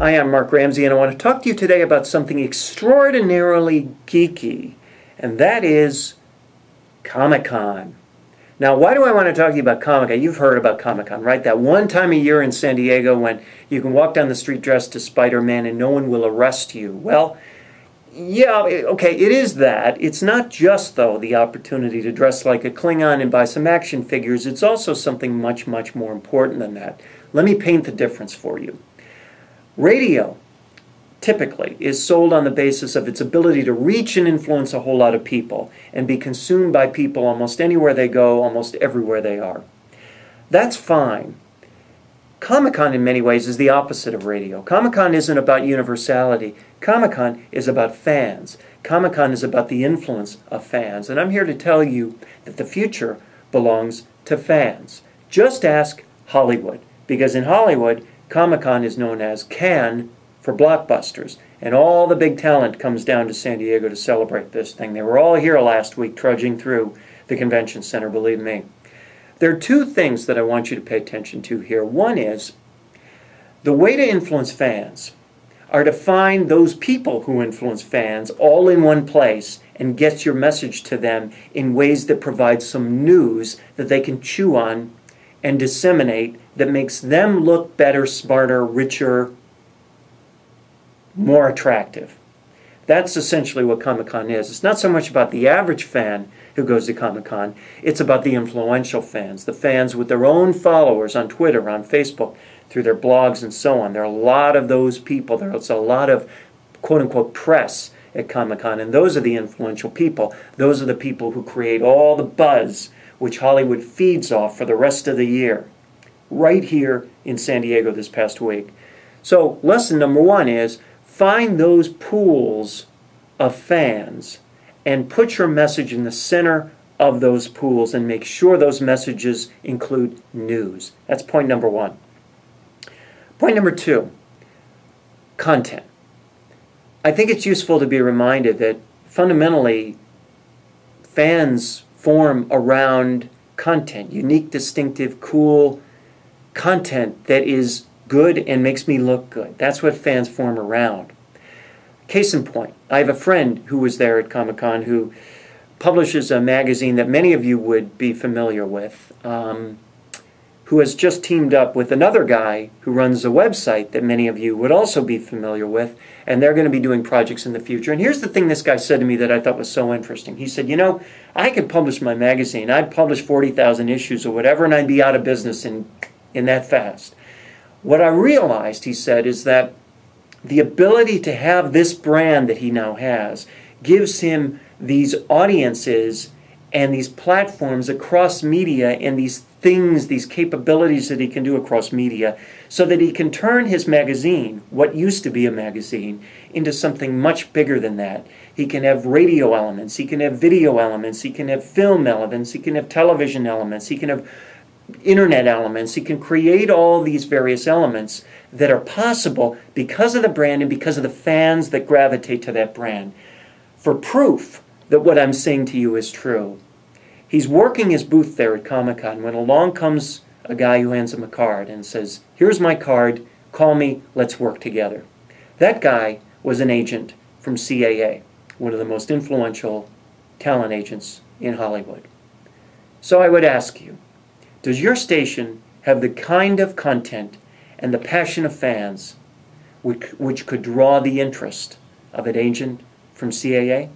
Hi, I'm Mark Ramsey, and I want to talk to you today about something extraordinarily geeky, and that is Comic-Con. Now, why do I want to talk to you about Comic-Con? You've heard about Comic-Con, right? That one time a year in San Diego when you can walk down the street dressed as Spider-Man and no one will arrest you. Well, yeah, okay, it is that. It's not just, though, the opportunity to dress like a Klingon and buy some action figures. It's also something much, much more important than that. Let me paint the difference for you. Radio, typically, is sold on the basis of its ability to reach and influence a whole lot of people and be consumed by people almost anywhere they go, almost everywhere they are. That's fine. Comic-Con, in many ways, is the opposite of radio. Comic-Con isn't about universality. Comic-Con is about fans. Comic-Con is about the influence of fans. And I'm here to tell you that the future belongs to fans. Just ask Hollywood, because in Hollywood, Comic-Con is known as Cannes for blockbusters, and all the big talent comes down to San Diego to celebrate this thing. They were all here last week trudging through the convention center, believe me. There are two things that I want you to pay attention to here. One is, the way to influence fans are to find those people who influence fans all in one place and get your message to them in ways that provide some news that they can chew on and disseminate that makes them look better, smarter, richer, more attractive. That's essentially what Comic-Con is. It's not so much about the average fan who goes to Comic-Con. It's about the influential fans, the fans with their own followers on Twitter, on Facebook, through their blogs and so on. There are a lot of those people. There's a lot of quote-unquote press at Comic-Con, and those are the influential people. Those are the people who create all the buzz which Hollywood feeds off for the rest of the year, right here in San Diego this past week. So lesson number one is find those pools of fans and put your message in the center of those pools and make sure those messages include news. That's point number one. Point number two, content. I think it's useful to be reminded that fundamentally fans form around content, unique, distinctive, cool content that is good and makes me look good. That's what fans form around. Case in point, I have a friend who was there at Comic-Con who publishes a magazine that many of you would be familiar with, who has just teamed up with another guy who runs a website that many of you would also be familiar with, and they're going to be doing projects in the future. And here's the thing this guy said to me that I thought was so interesting. He said, you know, I could publish my magazine. I'd publish 40,000 issues or whatever, and I'd be out of business in that fast. What I realized, he said, is that the ability to have this brand that he now has gives him these audiences and these platforms across media and these things, these capabilities that he can do across media, so that he can turn his magazine, what used to be a magazine, into something much bigger than that. He can have radio elements, he can have video elements, he can have film elements, he can have television elements, he can have internet elements. He can create all these various elements that are possible because of the brand and because of the fans that gravitate to that brand. For proof that what I'm saying to you is true, he's working his booth there at Comic-Con when along comes a guy who hands him a card and says, here's my card, call me, let's work together. That guy was an agent from CAA, one of the most influential talent agents in Hollywood. So I would ask you, does your station have the kind of content and the passion of fans which could draw the interest of an agent from CAA?